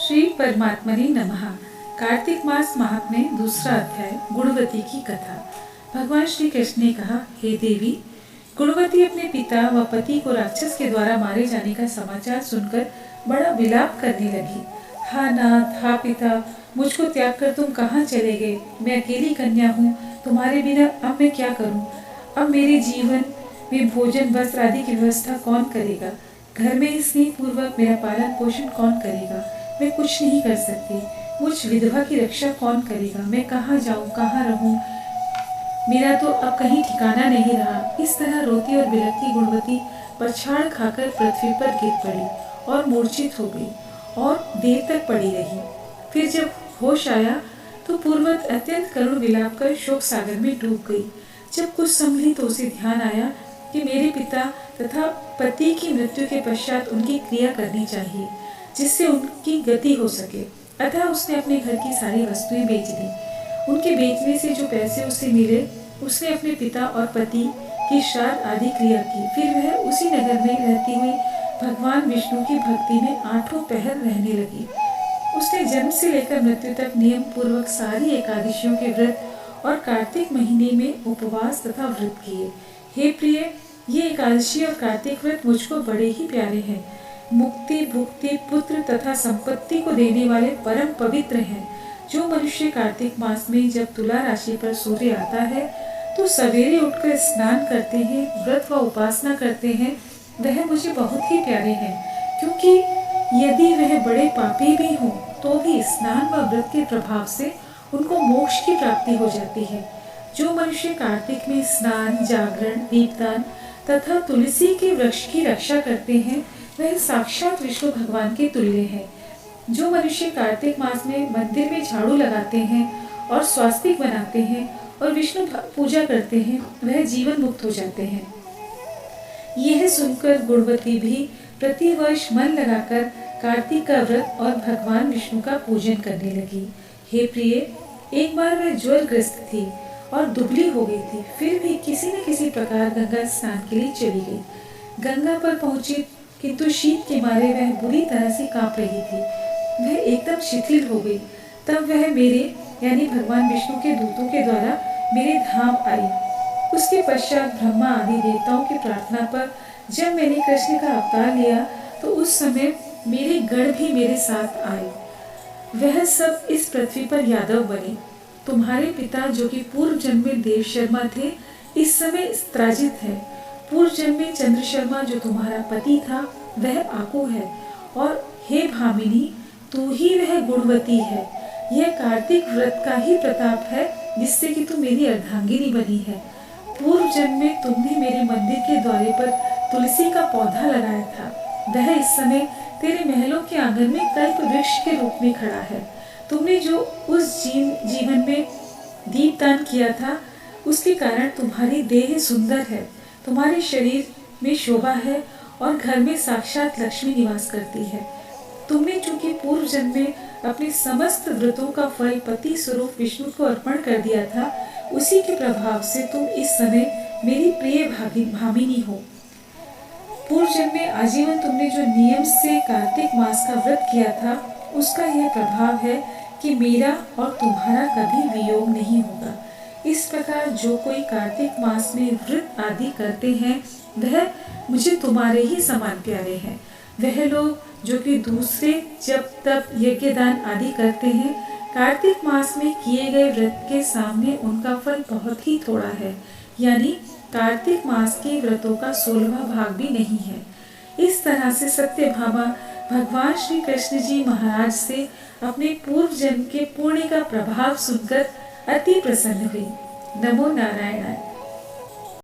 श्री परमात्मने नमः। कार्तिक मास महात्म्य दूसरा अध्याय गुणवती की कथा। भगवान श्री कृष्ण ने कहा, हे देवी, गुणवती अपने पिता व पति को राक्षस के द्वारा मारे जाने का समाचार सुनकर बड़ा विलाप करने लगी। हा नाथ, हा पिता, मुझको त्याग कर तुम कहाँ चले गए? मैं अकेली कन्या हूँ, तुम्हारे बिना अब मैं क्या करूँ? अब मेरे जीवन में भोजन वस्त्र आदि की व्यवस्था कौन करेगा? घर में स्नेह पूर्वक मेरा पालन पोषण कौन करेगा? मैं कुछ नहीं कर सकती। मुझ विधवा की रक्षा कौन करेगा? मैं कहाँ जाऊँ, कहाँ रहूँ? मेरा तो अब कहीं ठिकाना नहीं रहा। इस तरह रोती और बिलखती गुणवती पछाड़ खाकर पृथ्वी पर गिर पड़ी और मूर्छित हो गई और देर तक पड़ी रही। फिर जब होश आया तो पूर्वत अत्यंत करुण विलाप कर शोक सागर में डूब गई। जब कुछ संभली तो उसे ध्यान आया कि मेरे पिता तथा पति की मृत्यु के पश्चात उनकी क्रिया करनी चाहिए, जिससे उनकी गति हो सके। अतः उसने अपने घर की सारी वस्तुएं बेच दी। उनके बेचने से जो पैसे उसे मिले, उसने अपने पिता और पति की श्राद्ध आदि क्रिया की। फिर वह उसी नगर में रहती हुई भगवान विष्णु की भक्ति में आठों पहर रहने लगी। उसने जन्म से लेकर मृत्यु तक नियम पूर्वक सारी एकादशियों के व्रत और कार्तिक महीने में उपवास तथा व्रत किए। हे प्रिय, ये एकादशी और कार्तिक व्रत मुझको बड़े ही प्यारे हैं। मुक्ति, भुक्ति, पुत्र तथा संपत्ति को देने वाले परम पवित्र हैं। जो मनुष्य कार्तिक मास में जब तुला राशि पर सूर्य आता है तो सवेरे उठकर स्नान करते हैं, व्रत व उपासना करते हैं, वह मुझे बहुत ही प्यारे हैं। क्योंकि यदि वह बड़े पापी भी हों तो भी स्नान व व्रत के प्रभाव से उनको मोक्ष की प्राप्ति हो जाती है। जो मनुष्य कार्तिक में स्नान, जागरण, दीपदान तथा तुलसी के वृक्ष की रक्षा करते हैं, वह साक्षात विष्णु भगवान के तुल्य है। जो मनुष्य कार्तिक मास में मंदिर में झाड़ू लगाते हैं और स्वास्तिक बनाते हैं और विष्णु पूजा करते हैं, वह जीवन मुक्त हो जाते हैं। यह सुनकर गुणवती भी प्रतिवर्ष मन लगाकर कार्तिक का व्रत और भगवान विष्णु का पूजन करने लगी। हे प्रिय, एक बार वह ज्वरग्रस्त थी और दुबली हो गई थी। फिर भी किसी न किसी प्रकार गंगा स्नान के लिए चली गई। गंगा पर पहुंची, किंतु शीत के मारे वह बुरी तरह से कांप रही थी। वह एकदम शिथिल हो गई। तब वह मेरे यानी भगवान विष्णु के दूतों के द्वारा मेरे धाम आई। उसके पश्चात ब्रह्मा आदि देवताओं की प्रार्थना पर जब मैंने कृष्ण का अवतार लिया तो उस समय मेरे गण भी मेरे साथ आए। वह सब इस पृथ्वी पर यादव बने। तुम्हारे पिता, जो कि पूर्व जन्म में देव शर्मा थे, इस समय त्राजित है। पूर्व जन्म में चंद्र शर्मा, जो तुम्हारा पति था, वह आकू है। और हे भामिनी, तू ही वह गुणवती है। यह कार्तिक व्रत का ही प्रताप है जिससे कि तू मेरी अर्धांगिनी बनी है। पूर्व जन्म में तुमने मेरे मंदिर के द्वारे पर तुलसी का पौधा लगाया था। वह इस समय तेरे महलों के आंगन में कल्प वृक्ष के रूप में खड़ा है। तुमने जो उस जीवन में दीपदान किया था, उसके कारण तुम्हारी देह सुंदर है, तुम्हारे शरीर में शोभा है और घर में साक्षात लक्ष्मी निवास करती है। तुमने चूंकि पूर्व जन्म में अपने समस्त व्रतों का फल पति स्वरूप विष्णु को अर्पण कर दिया था, उसी के प्रभाव से तुम इस समय मेरी प्रिय भामिनी हो। पूर्व जन्म में आजीवन तुमने जो नियम से कार्तिक मास का व्रत किया था, उसका यह प्रभाव है कि मेरा और तुम्हारा कभी वियोग नहीं होगा। इस प्रकार जो कोई कार्तिक मास में व्रत आदि करते हैं, वह मुझे तुम्हारे ही समान प्यारे हैं। वह लोग जो कि दूसरे जब तब यज्ञ दान आदि करते हैं, कार्तिक मास में किए गए व्रत के सामने उनका फल बहुत ही थोड़ा है, यानी कार्तिक मास के व्रतों का 16वां भाग भी नहीं है। इस तरह से सत्यभामा भगवान श्री कृष्ण जी महाराज से अपने पूर्व जन्म के पुण्य का प्रभाव सुनकर अति प्रसन्न हुई। नमो नारायणाय।